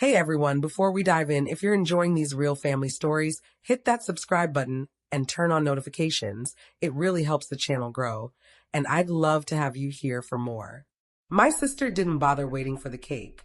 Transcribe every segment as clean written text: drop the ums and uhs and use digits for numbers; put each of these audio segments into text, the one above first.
Hey everyone, before we dive in, if you're enjoying these real family stories, hit that subscribe button and turn on notifications. It really helps the channel grow, and I'd love to have you here for more. My sister didn't bother waiting for the cake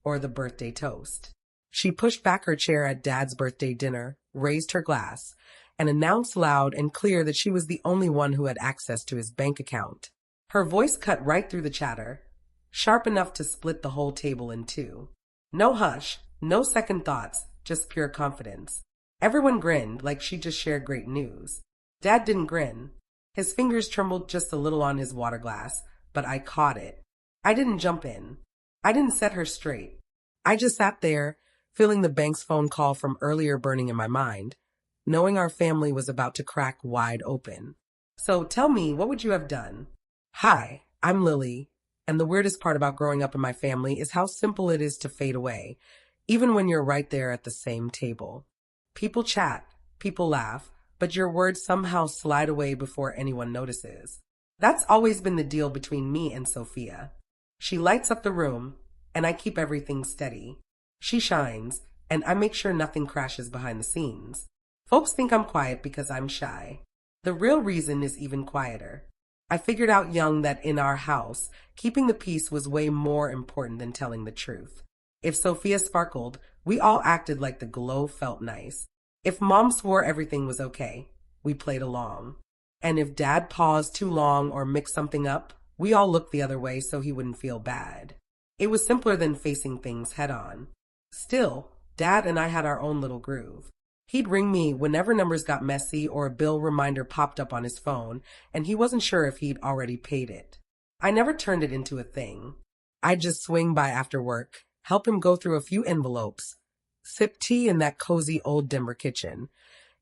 or the birthday toast. She pushed back her chair at Dad's birthday dinner, raised her glass, and announced loud and clear that she was the only one who had access to his bank account. Her voice cut right through the chatter, sharp enough to split the whole table in two. No hush, no second thoughts, just pure confidence. Everyone grinned like she just shared great news. Dad didn't grin. His fingers trembled just a little on his water glass, but I caught it. I didn't jump in. I didn't set her straight. I just sat there, feeling the bank's phone call from earlier burning in my mind, knowing our family was about to crack wide open. So tell me, what would you have done? Hi, I'm Lily. And the weirdest part about growing up in my family is how simple it is to fade away, even when you're right there at the same table. People chat, people laugh, but your words somehow slide away before anyone notices. That's always been the deal between me and Sophia. She lights up the room, and I keep everything steady. She shines, and I make sure nothing crashes behind the scenes. Folks think I'm quiet because I'm shy. The real reason is even quieter. I figured out young that in our house, keeping the peace was way more important than telling the truth. If Sophia sparkled, we all acted like the glow felt nice. If Mom swore everything was okay, we played along. And if Dad paused too long or mixed something up, we all looked the other way so he wouldn't feel bad. It was simpler than facing things head on. Still, Dad and I had our own little groove. He'd ring me whenever numbers got messy or a bill reminder popped up on his phone, and he wasn't sure if he'd already paid it. I never turned it into a thing. I'd just swing by after work, help him go through a few envelopes, sip tea in that cozy old Denver kitchen,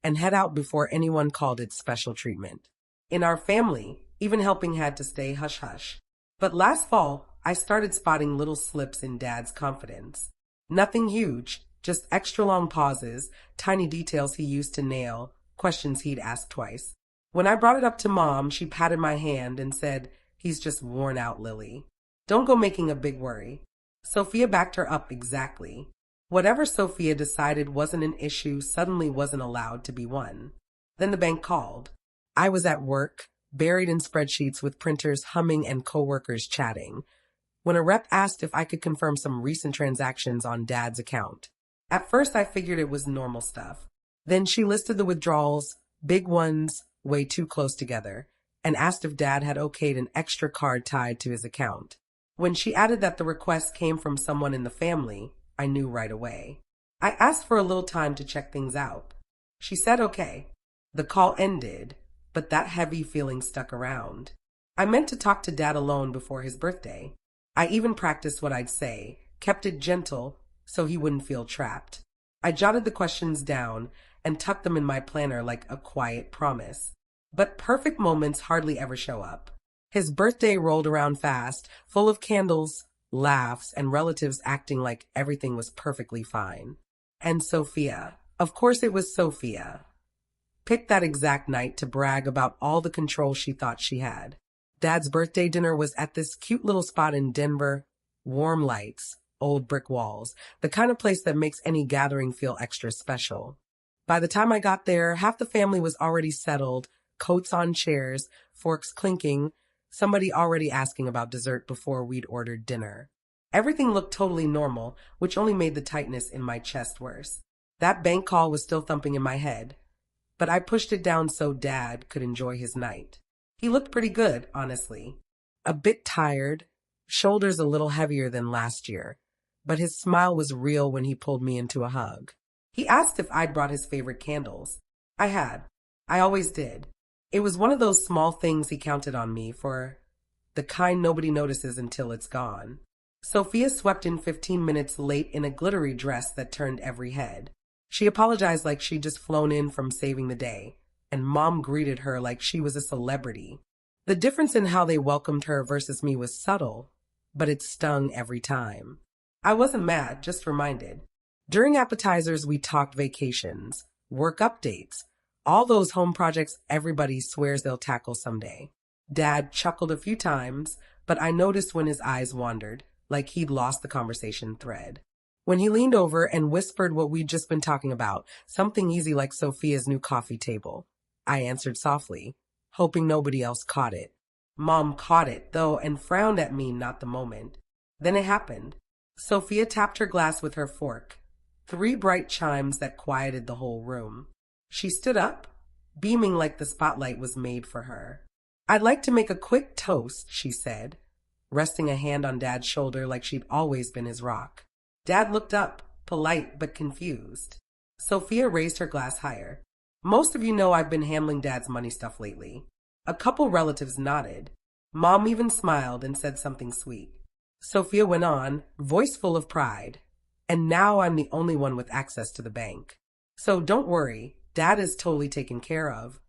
and head out before anyone called it special treatment. In our family, even helping had to stay hush-hush. But last fall, I started spotting little slips in Dad's confidence. Nothing huge. Just extra long pauses, tiny details he used to nail, questions he'd asked twice. When I brought it up to Mom, she patted my hand and said, "He's just worn out, Lily. Don't go making a big worry." Sophia backed her up exactly. Whatever Sophia decided wasn't an issue suddenly wasn't allowed to be one. Then the bank called. I was at work, buried in spreadsheets with printers humming and coworkers chatting, when a rep asked if I could confirm some recent transactions on Dad's account. At first, I figured it was normal stuff. Then she listed the withdrawals, big ones, way too close together, and asked if Dad had okayed an extra card tied to his account. When she added that the request came from someone in the family, I knew right away. I asked for a little time to check things out. She said okay. The call ended, but that heavy feeling stuck around. I meant to talk to Dad alone before his birthday. I even practiced what I'd say, kept it gentle, so he wouldn't feel trapped. I jotted the questions down and tucked them in my planner like a quiet promise. But perfect moments hardly ever show up. His birthday rolled around fast, full of candles, laughs, and relatives acting like everything was perfectly fine. And Sophia, of course it was Sophia, picked that exact night to brag about all the control she thought she had. Dad's birthday dinner was at this cute little spot in Denver, warm lights, old brick walls, the kind of place that makes any gathering feel extra special. By the time I got there, half the family was already settled, coats on chairs, forks clinking, somebody already asking about dessert before we'd ordered dinner. Everything looked totally normal, which only made the tightness in my chest worse. That bank call was still thumping in my head, but I pushed it down so Dad could enjoy his night. He looked pretty good, honestly. A bit tired, shoulders a little heavier than last year, but his smile was real when he pulled me into a hug. He asked if I'd brought his favorite candles. I had. I always did. It was one of those small things he counted on me for, the kind nobody notices until it's gone. Sophia swept in 15 minutes late in a glittery dress that turned every head. She apologized like she'd just flown in from saving the day, and Mom greeted her like she was a celebrity. The difference in how they welcomed her versus me was subtle, but it stung every time. I wasn't mad, just reminded. During appetizers, we talked vacations, work updates, all those home projects everybody swears they'll tackle someday. Dad chuckled a few times, but I noticed when his eyes wandered, like he'd lost the conversation thread. when he leaned over and whispered what we'd just been talking about, something easy like Sophia's new coffee table. I answered softly, hoping nobody else caught it. Mom caught it, though, and frowned at me not the moment. Then it happened. Sophia tapped her glass with her fork. 3 bright chimes that quieted the whole room. She stood up, beaming like the spotlight was made for her. "I'd like to make a quick toast," she said, resting a hand on Dad's shoulder like she'd always been his rock. Dad looked up, polite but confused. Sophia raised her glass higher. "Most of you know I've been handling Dad's money stuff lately." A couple relatives nodded. Mom even smiled and said something sweet. Sophia went on, voice full of pride. "And now I'm the only one with access to the bank. So don't worry, Dad is totally taken care of."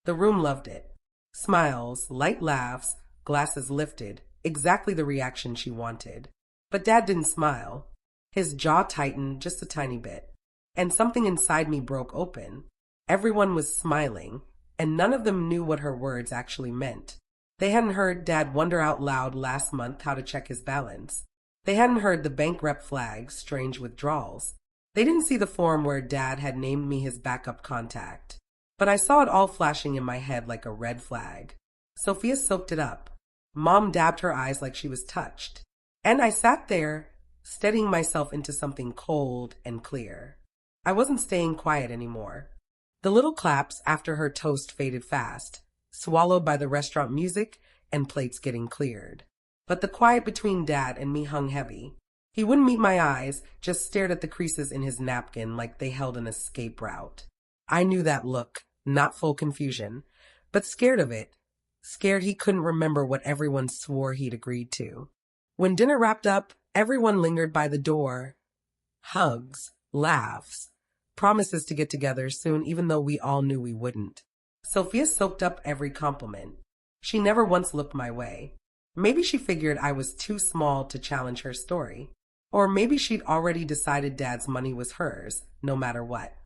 The room loved it. Smiles, light laughs, glasses lifted, exactly the reaction she wanted. But Dad didn't smile. His jaw tightened just a tiny bit, and something inside me broke open. Everyone was smiling, and none of them knew what her words actually meant. They hadn't heard Dad wonder out loud last month how to check his balance. They hadn't heard the bank rep flag strange withdrawals. They didn't see the form where Dad had named me his backup contact. But I saw it all flashing in my head like a red flag. Sophia soaked it up. Mom dabbed her eyes like she was touched. And I sat there, steadying myself into something cold and clear. I wasn't staying quiet anymore. The little claps after her toast faded fast, swallowed by the restaurant music and plates getting cleared. But the quiet between Dad and me hung heavy. He wouldn't meet my eyes, just stared at the creases in his napkin like they held an escape route. I knew that look, not full confusion, but scared of it. Scared he couldn't remember what everyone swore he'd agreed to. When dinner wrapped up, everyone lingered by the door. Hugs, laughs, promises to get together soon even though we all knew we wouldn't. Sophia soaked up every compliment. She never once looked my way. Maybe she figured I was too small to challenge her story. Or maybe she'd already decided Dad's money was hers, no matter what.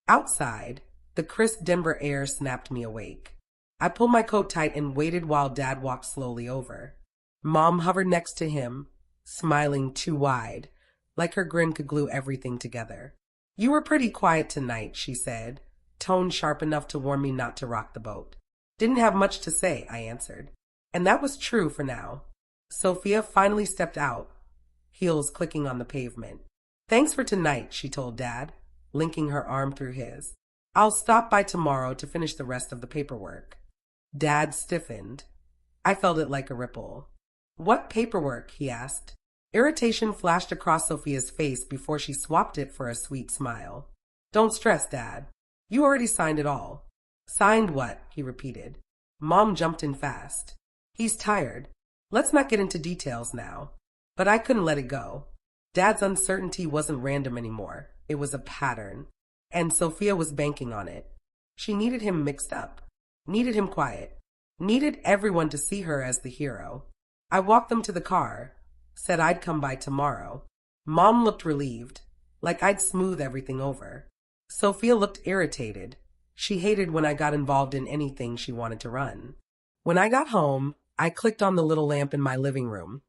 Outside, the crisp Denver air snapped me awake. I pulled my coat tight and waited while Dad walked slowly over. Mom hovered next to him, smiling too wide, like her grin could glue everything together. "You were pretty quiet tonight," she said, tone sharp enough to warn me not to rock the boat. "Didn't have much to say," I answered. And that was true for now. Sophia finally stepped out, heels clicking on the pavement. "Thanks for tonight," she told Dad, linking her arm through his. "I'll stop by tomorrow to finish the rest of the paperwork." Dad stiffened. I felt it like a ripple. "What paperwork?" he asked. Irritation flashed across Sophia's face before she swapped it for a sweet smile. "Don't stress, Dad. You already signed it all." "Signed what?" he repeated. Mom jumped in fast. "He's tired. Let's not get into details now." But I couldn't let it go. Dad's uncertainty wasn't random anymore. It was a pattern. And Sophia was banking on it. She needed him mixed up. Needed him quiet. Needed everyone to see her as the hero. I walked them to the car. Said I'd come by tomorrow. Mom looked relieved, like I'd smooth everything over. Sophia looked irritated. She hated when I got involved in anything she wanted to run. When I got home, I clicked on the little lamp in my living room,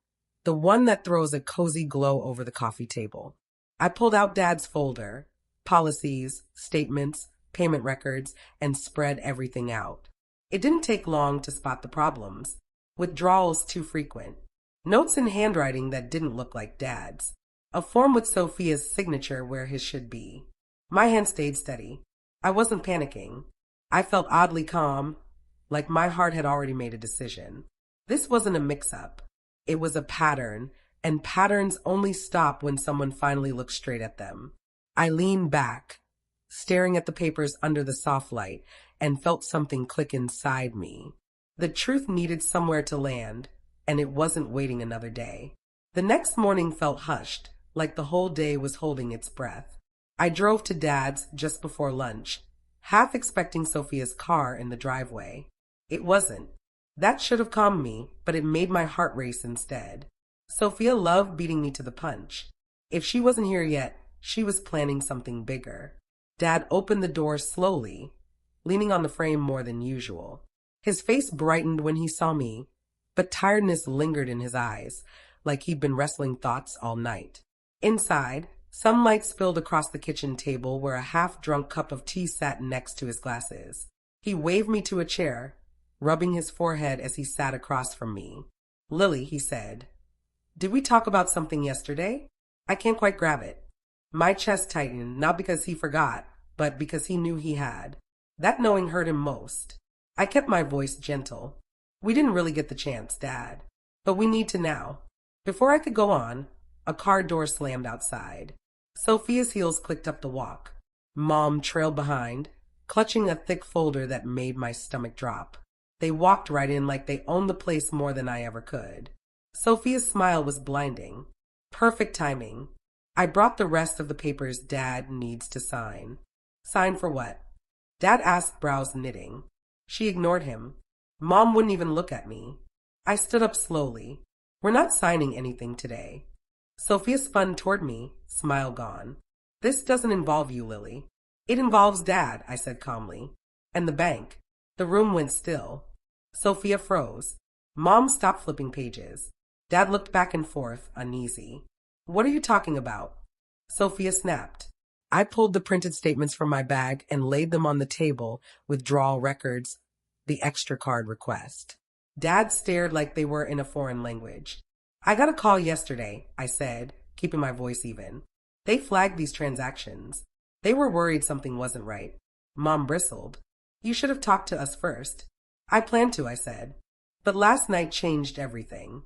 the one that throws a cozy glow over the coffee table. I pulled out Dad's folder, policies, statements, payment records, and spread everything out. It didn't take long to spot the problems. Withdrawals too frequent. Notes in handwriting that didn't look like Dad's. A form with Sophia's signature where his should be. My hand stayed steady. I wasn't panicking. I felt oddly calm, like my heart had already made a decision. This wasn't a mix-up. It was a pattern, and patterns only stop when someone finally looks straight at them. I leaned back, staring at the papers under the soft light, and felt something click inside me. The truth needed somewhere to land, and it wasn't waiting another day. The next morning felt hushed, like the whole day was holding its breath. I drove to Dad's just before lunch, half expecting Sophia's car in the driveway. It wasn't. That should have calmed me, but it made my heart race instead. Sophia loved beating me to the punch. If she wasn't here yet, she was planning something bigger. Dad opened the door slowly, leaning on the frame more than usual. His face brightened when he saw me, but tiredness lingered in his eyes, like he'd been wrestling thoughts all night. Inside, Some light spilled across the kitchen table where a half-drunk cup of tea sat next to his glasses. He waved me to a chair, rubbing his forehead as he sat across from me. Lily, he said, did we talk about something yesterday? I can't quite grab it. My chest tightened, not because he forgot, but because he knew he had. That knowing hurt him most. I kept my voice gentle. We didn't really get the chance, Dad. But we need to now. Before I could go on, a car door slammed outside. Sophia's heels clicked up the walk. Mom trailed behind, clutching a thick folder that made my stomach drop. They walked right in like they owned the place more than I ever could. Sophia's smile was blinding. Perfect timing. I brought the rest of the papers Dad needs to sign. Sign for what? Dad asked, brows knitting. She ignored him. Mom wouldn't even look at me. I stood up slowly. We're not signing anything today. Sophia spun toward me, smile gone. This doesn't involve you, Lily. It involves Dad, I said calmly. And the bank. The room went still. Sophia froze. Mom stopped flipping pages. Dad looked back and forth, uneasy. What are you talking about? Sophia snapped. I pulled the printed statements from my bag and laid them on the table, withdrawal records, the extra card request. Dad stared like they were in a foreign language. I got a call yesterday, I said, keeping my voice even. They flagged these transactions. They were worried something wasn't right. Mom bristled. You should have talked to us first. I planned to, I said. But last night changed everything.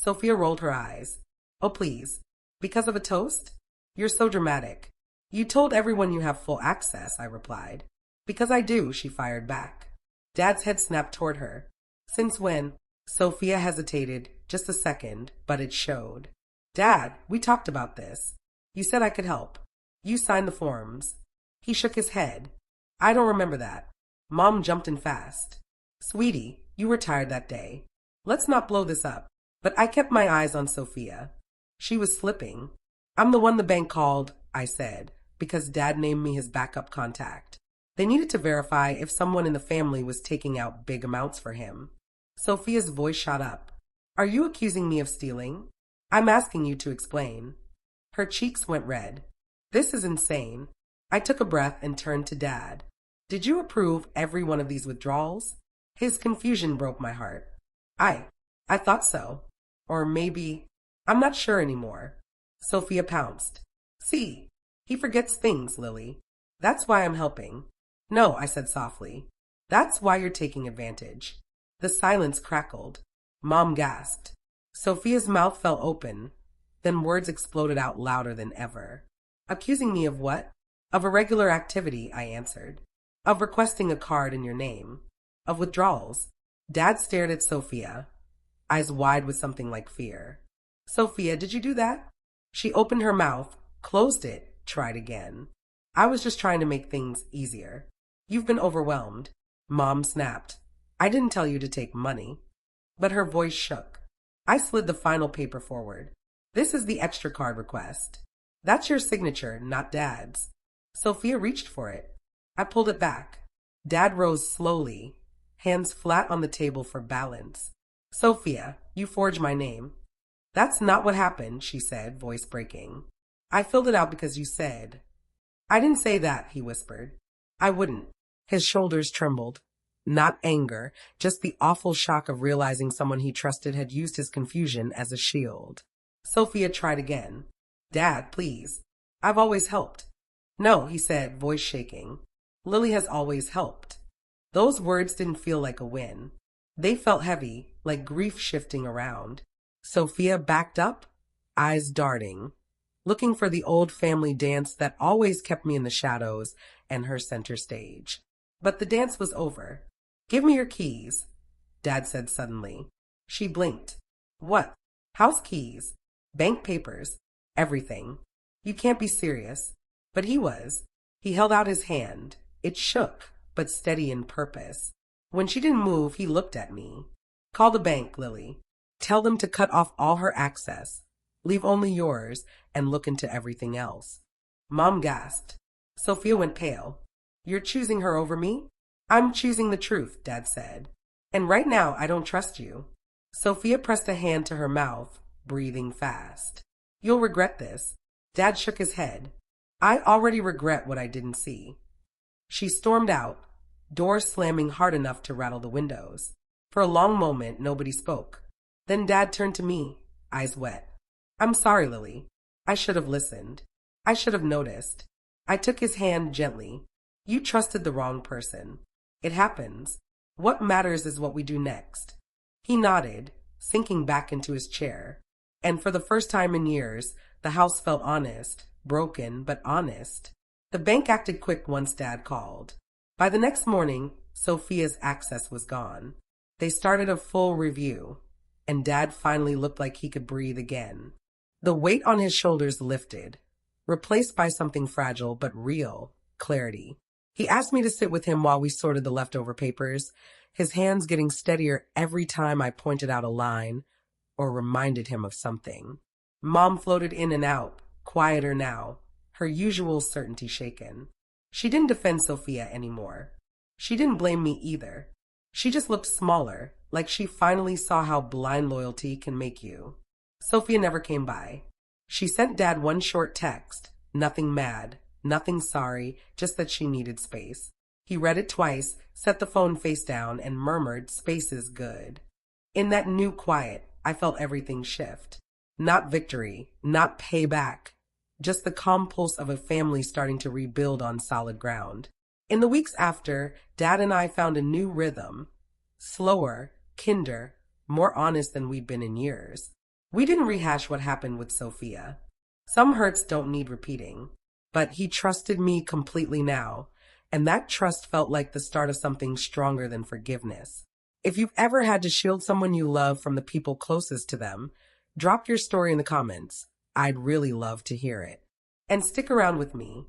Sophia rolled her eyes. Oh, please. Because of a toast? You're so dramatic. You told everyone you have full access, I replied. Because I do, she fired back. Dad's head snapped toward her. Since when? Sophia hesitated just a second, but it showed. Dad, we talked about this. You said I could help. You signed the forms. He shook his head. I don't remember that. Mom jumped in fast. Sweetie, you were tired that day. Let's not blow this up. But I kept my eyes on Sophia. She was slipping. I'm the one the bank called, I said, because Dad named me his backup contact. They needed to verify if someone in the family was taking out big amounts for him. Sophia's voice shot up. Are you accusing me of stealing? I'm asking you to explain. Her cheeks went red. This is insane. I took a breath and turned to Dad. Did you approve every one of these withdrawals? His confusion broke my heart. I thought so. Or maybe, I'm not sure anymore. Sophia pounced. See, he forgets things, Lily. That's why I'm helping. No, I said softly. That's why you're taking advantage. The silence crackled. Mom gasped. Sophia's mouth fell open. Then words exploded out louder than ever. Accusing me of what? Of irregular activity, I answered. Of requesting a card in your name. Of withdrawals. Dad stared at Sophia, eyes wide with something like fear. Sophia, did you do that? She opened her mouth, closed it, tried again. I was just trying to make things easier. You've been overwhelmed. Mom snapped. I didn't tell you to take money. But her voice shook. I slid the final paper forward. This is the extra card request. That's your signature, not Dad's. Sophia reached for it. I pulled it back. Dad rose slowly, hands flat on the table for balance. Sophia, you forged my name. That's not what happened, she said, voice breaking. I filled it out because you said. I didn't say that, he whispered. I wouldn't. His shoulders trembled. Not anger, just the awful shock of realizing someone he trusted had used his confusion as a shield. Sophia tried again. Dad, please. I've always helped. No, he said, voice shaking. Lily has always helped. Those words didn't feel like a win. They felt heavy, like grief shifting around. Sophia backed up, eyes darting, looking for the old family dance that always kept me in the shadows and her center stage. But the dance was over. Give me your keys, Dad said suddenly. She blinked. What? House keys, bank papers, everything. You can't be serious. But he was. He held out his hand. It shook, but steady in purpose. When she didn't move, he looked at me. Call the bank, Lily. Tell them to cut off all her access. Leave only yours and look into everything else. Mom gasped. Sophia went pale. You're choosing her over me? I'm choosing the truth, Dad said. And right now, I don't trust you. Sophia pressed a hand to her mouth, breathing fast. You'll regret this. Dad shook his head. I already regret what I didn't see. She stormed out, doors slamming hard enough to rattle the windows. For a long moment, nobody spoke. Then Dad turned to me, eyes wet. I'm sorry, Lily. I should have listened. I should have noticed. I took his hand gently. You trusted the wrong person. It happens. What matters is what we do next. He nodded, sinking back into his chair. And for the first time in years, the house felt honest, broken, but honest. The bank acted quick once Dad called. By the next morning, Sophia's access was gone. They started a full review, and Dad finally looked like he could breathe again. The weight on his shoulders lifted, replaced by something fragile but real, clarity. He asked me to sit with him while we sorted the leftover papers, his hands getting steadier every time I pointed out a line or reminded him of something. Mom floated in and out, quieter now, her usual certainty shaken. She didn't defend Sophia anymore. She didn't blame me either. She just looked smaller, like she finally saw how blind loyalty can make you. Sophia never came by. She sent Dad one short text, nothing mad, nothing sorry, just that she needed space. He read it twice, set the phone face down, and murmured, "Space is good." In that new quiet, I felt everything shift. Not victory, not payback, just the calm pulse of a family starting to rebuild on solid ground. In the weeks after, Dad and I found a new rhythm. Slower, kinder, more honest than we'd been in years. We didn't rehash what happened with Sophia. Some hurts don't need repeating. But he trusted me completely now, and that trust felt like the start of something stronger than forgiveness. If you've ever had to shield someone you love from the people closest to them, drop your story in the comments. I'd really love to hear it. And stick around with me.